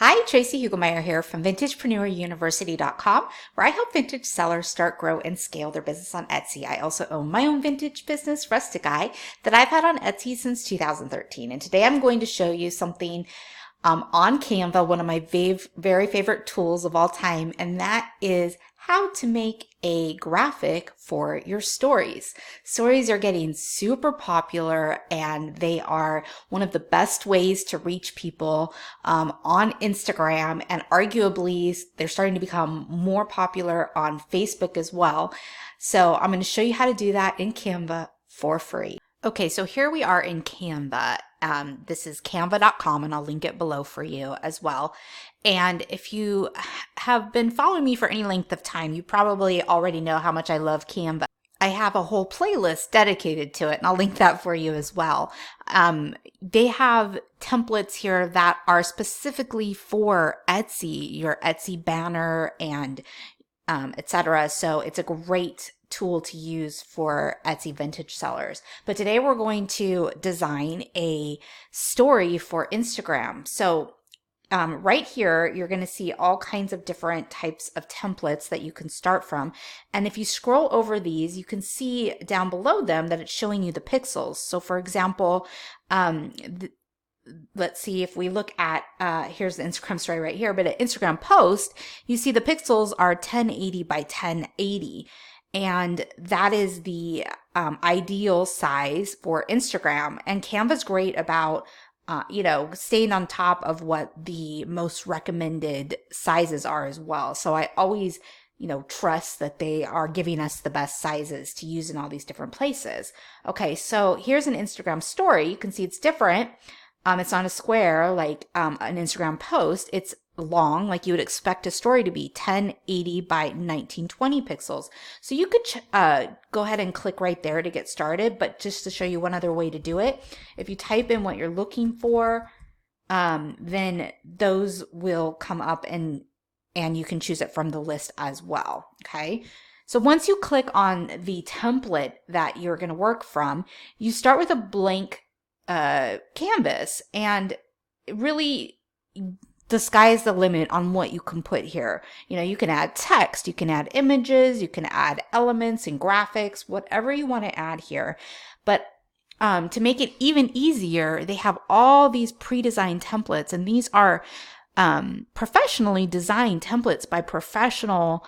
Hi, Tracy Hugelmeyer here from VintagepreneurUniversity.com, where I help vintage sellers start, grow, and scale their business on Etsy. I also own my own vintage business, Rustic Eye, that I've had on Etsy since 2013. And today I'm going to show you something on Canva, one of my very favorite tools of all time, and that is how to make a graphic for your stories. Stories are getting super popular, and they are one of the best ways to reach people on Instagram, and arguably they're starting to become more popular on Facebook as well. So I'm going to show you how to do that in Canva for free. Okay, so here we are in Canva. This is canva.com, and I'll link it below for you as well. And if you have been following me for any length of time, you probably already know how much I love Canva. I have a whole playlist dedicated to it, and I'll link that for you as well. They have templates here that are specifically for Etsy, your Etsy banner, and etc. So it's a great tool to use for Etsy vintage sellers. But today we're going to design a story for Instagram. So right here, you're going to see all kinds of different types of templates that you can start from. And if you scroll over these, you can see down below them that it's showing you the pixels. So for example, let's see if we look at, here's the Instagram story right here, but an Instagram post, you see the pixels are 1080 by 1080. And that is the ideal size for Instagram. And Canva's great about, staying on top of what the most recommended sizes are as well. So I always, trust that they are giving us the best sizes to use in all these different places. Okay, so here's an Instagram story. You can see it's different. It's not a square like an Instagram post. It's long, like you would expect a story to be, 1080 by 1920 pixels. So you could go ahead and click right there to get started. But just to show you one other way to do it, if you type in what you're looking for, then those will come up and you can choose it from the list as well. Okay. So once you click on the template that you're going to work from, you start with a blank canvas, and really the sky's the limit on what you can put here. You can add text, you can add images, you can add elements and graphics, whatever you want to add here. But to make it even easier, they have all these pre-designed templates, and these are professionally designed templates by professional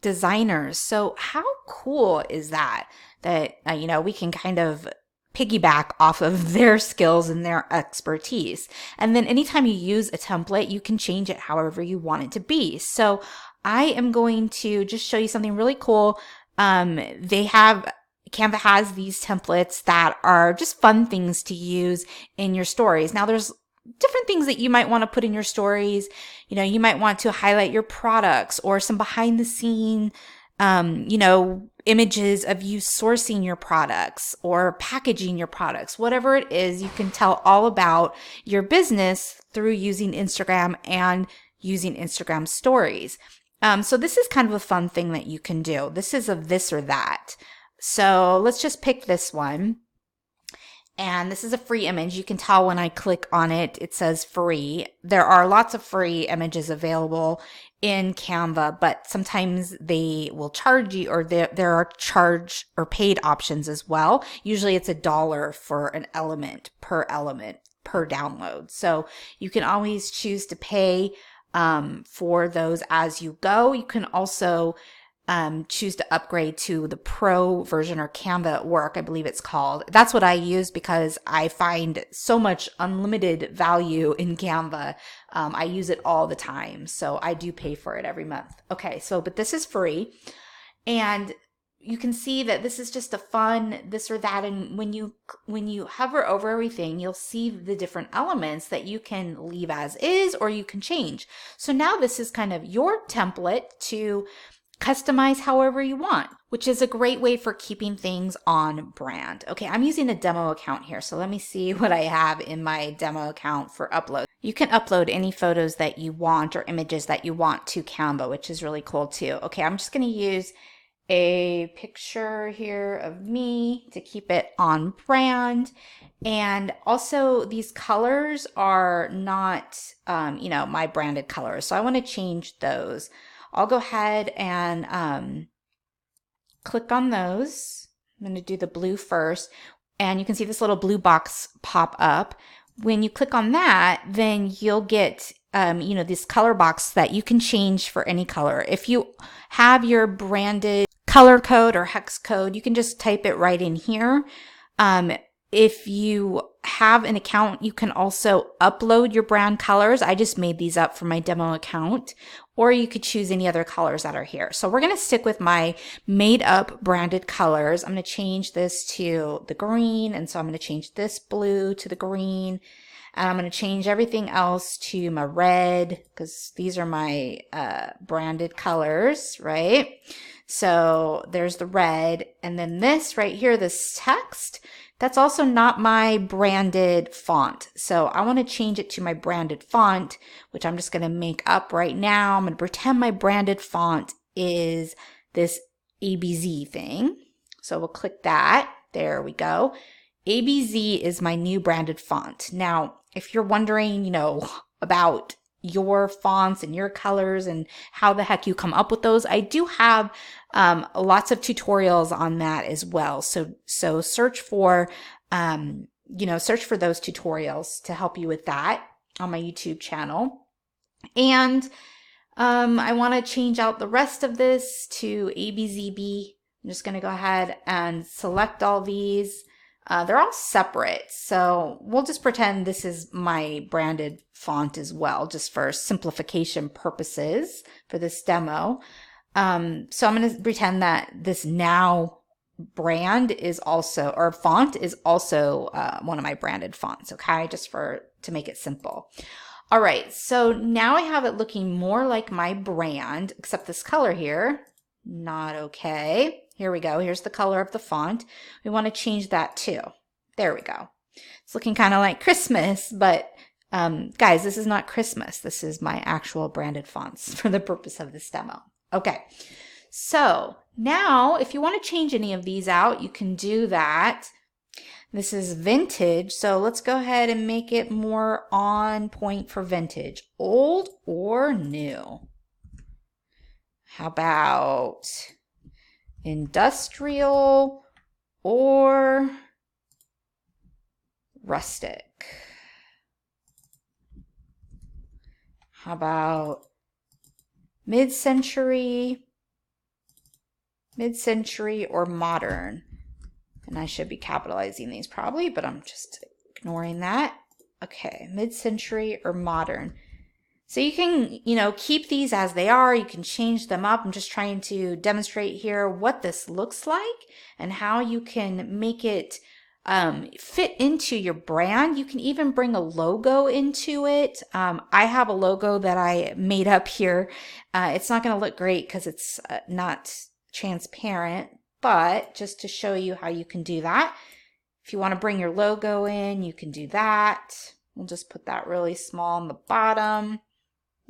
designers. So how cool is that we can kind of piggyback off of their skills and their expertise. And then anytime you use a template, you can change it however you want it to be. So I am going to just show you something really cool. Canva has these templates that are just fun things to use in your stories. Now there's different things that you might want to put in your stories. You might want to highlight your products or some behind the scene images of you sourcing your products or packaging your products. Whatever it is, you can tell all about your business through using Instagram and using Instagram stories. So this is kind of a fun thing that you can do. This is a this or that. So let's just pick this one. And this is a free image. You can tell when I click on it, it says free. There are lots of free images available in Canva, but sometimes they will charge you, or there are charge or paid options as well. Usually it's $1 for an element per download. So you can always choose to pay for those as you go. You can also choose to upgrade to the pro version, or Canva at Work, I believe it's called. That's what I use because I find so much unlimited value in Canva. I use it all the time, so I do pay for it every month. Okay, but this is free, and you can see that this is just a fun this or that. And when you hover over everything, you'll see the different elements that you can leave as is, or you can change. So now this is kind of your template to customize however you want, which is a great way for keeping things on brand. Okay, I'm using a demo account here, so let me see what I have in my demo account for upload. You can upload any photos that you want or images that you want to Canva, which is really cool too. Okay, I'm just going to use a picture here of me to keep it on brand. And also these colors are not, my branded colors. So I want to change those. I'll go ahead and click on those. I'm going to do the blue first. And you can see this little blue box pop up. When you click on that, then you'll get this color box that you can change for any color. If you have your branded color code or hex code, you can just type it right in here. If you have an account, you can also upload your brand colors. I just made these up for my demo account, or you could choose any other colors that are here. So we're going to stick with my made up branded colors. I'm going to change this to the green. And so I'm going to change this blue to the green. And I'm going to change everything else to my red, because these are my branded colors, right? So there's the red. And then this right here, this text, that's also not my branded font. So I want to change it to my branded font, which I'm just going to make up right now. I'm going to pretend my branded font is this ABZ thing. So we'll click that. There we go. ABZ is my new branded font. Now, if you're wondering, about your fonts and your colors and how the heck you come up with those, I do have lots of tutorials on that as well. So search for search for those tutorials to help you with that on my YouTube channel. And I want to change out the rest of this to ABZB. I'm just going to go ahead and select all these. They're all separate, so we'll just pretend this is my branded font as well, just for simplification purposes for this demo. So I'm going to pretend that this now brand is also, or font is also one of my branded fonts, okay, just to make it simple. All right, so now I have it looking more like my brand, except this color here, not okay. Here we go. Here's the color of the font. We want to change that too. There we go. It's looking kind of like Christmas, but guys, this is not Christmas. This is my actual branded fonts for the purpose of this demo. Okay, so now if you want to change any of these out, you can do that. This is vintage, so let's go ahead and make it more on point for vintage. Old or new? How about industrial or rustic? How about mid-century or modern? And I should be capitalizing these probably, but I'm just ignoring that. Okay, mid-century or modern. So you can, keep these as they are. You can change them up. I'm just trying to demonstrate here what this looks like and how you can make it fit into your brand. You can even bring a logo into it. I have a logo that I made up here. It's not going to look great because it's not transparent, but just to show you how you can do that. If you want to bring your logo in, you can do that. We'll just put that really small on the bottom.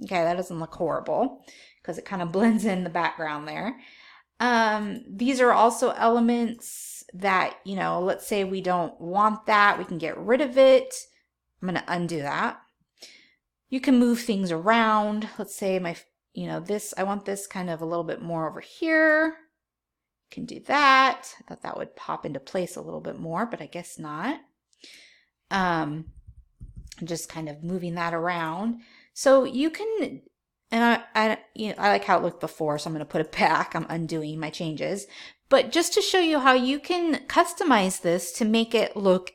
Okay, that doesn't look horrible because it kind of blends in the background there. These are also elements that, let's say we don't want that. We can get rid of it. I'm going to undo that. You can move things around. Let's say I want this kind of a little bit more over here. You can do that. I thought that would pop into place a little bit more, but I guess not. Just kind of moving that around. So you can, and I like how it looked before, so I'm going to put it back. I'm undoing my changes. But just to show you how you can customize this to make it look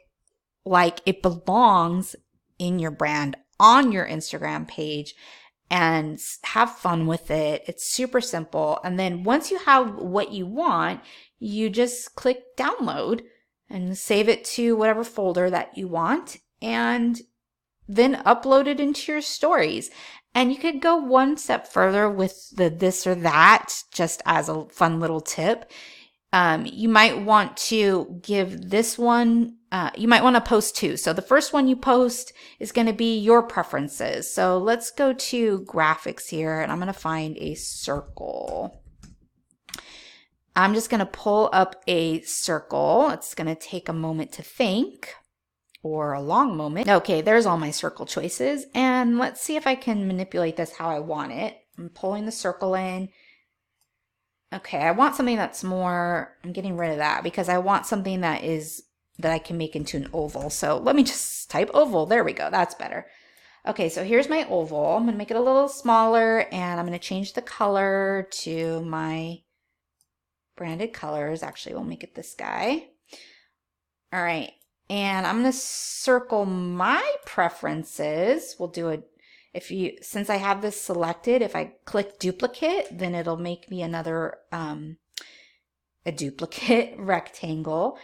like it belongs in your brand on your Instagram page and have fun with it. It's super simple. And then once you have what you want, you just click download and save it to whatever folder that you want and then upload it into your stories. And you could go one step further with the this or that, just as a fun little tip. You might want to give this one, you might want to post two. So the first one you post is going to be your preferences. So let's go to graphics here and I'm going to find a circle. I'm just going to pull up a circle. It's going to take a moment to think, or a long moment. Okay, there's all my circle choices. And let's see if I can manipulate this how I want it. I'm pulling the circle in. Okay, I want something that's more, I'm getting rid of that because I want something that I can make into an oval. So let me just type oval. There we go. That's better. Okay, so here's my oval. I'm going to make it a little smaller, and I'm going to change the color to my branded colors. Actually, we'll make it this guy. All right, and I'm going to circle my preferences. We'll do since I have this selected, if I click duplicate, then it'll make me another, a duplicate rectangle.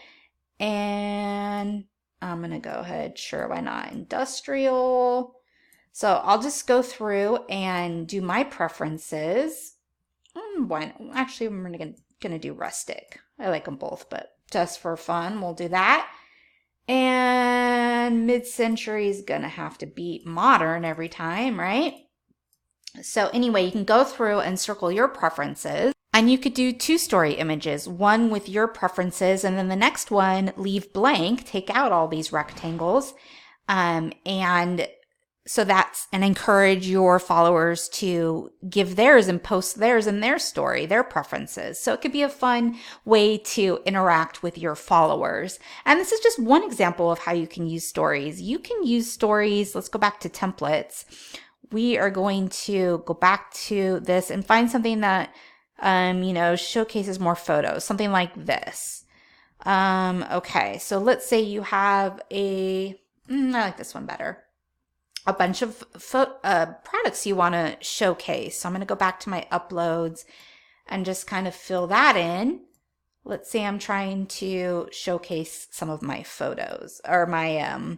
And I'm going to go ahead, sure, why not, industrial. So I'll just go through and do my preferences. Actually, I'm going to do rustic. I like them both, but just for fun, we'll do that. And mid-century is going to have to beat modern every time, right? So anyway, you can go through and circle your preferences. And you could do 2-story images, one with your preferences, and then the next one leave blank, take out all these rectangles, and encourage your followers to give theirs and post theirs in their story, their preferences. So it could be a fun way to interact with your followers. And this is just one example of how you can use stories. You can use stories. Let's go back to templates. We are going to go back to this and find something that showcases more photos, something like this. Okay, so let's say you have I like this one better. A bunch of products you want to showcase. So I'm going to go back to my uploads and just kind of fill that in. Let's say I'm trying to showcase some of my photos or my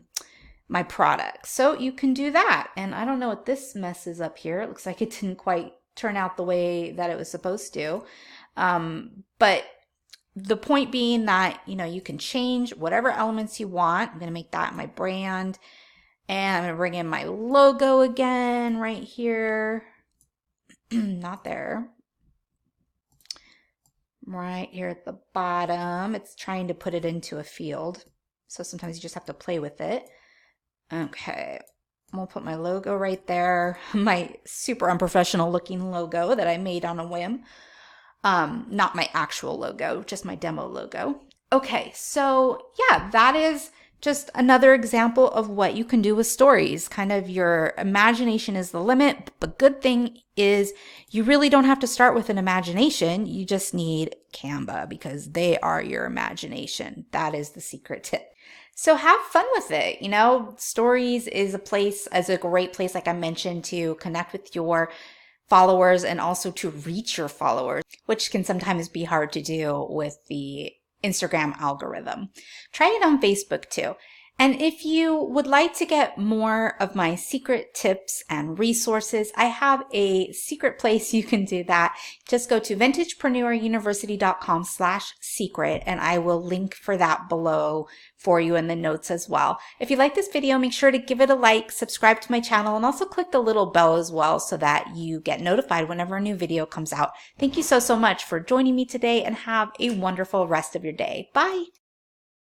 products. So you can do that. And I don't know what this mess is up here. It looks like it didn't quite turn out the way that it was supposed to. But the point being that, you can change whatever elements you want. I'm going to make that my brand. And I'm going to bring in my logo again right here. Not there. Right here at the bottom. It's trying to put it into a field. So sometimes you just have to play with it. Okay. We'll put my logo right there. My super unprofessional looking logo that I made on a whim. Not my actual logo, just my demo logo. Okay, so yeah, that is just another example of what you can do with stories. Kind of your imagination is the limit. But good thing is you really don't have to start with an imagination. You just need Canva because they are your imagination. That is the secret tip. So have fun with it. Stories is a great place, like I mentioned, to connect with your followers and also to reach your followers, which can sometimes be hard to do with the Instagram algorithm. Try it on Facebook too. And if you would like to get more of my secret tips and resources, I have a secret place you can do that. Just go to vintagepreneuruniversity.com/secret, and I will link for that below for you in the notes as well. If you like this video, make sure to give it a like, subscribe to my channel, and also click the little bell as well so that you get notified whenever a new video comes out. Thank you so much for joining me today, and have a wonderful rest of your day. Bye!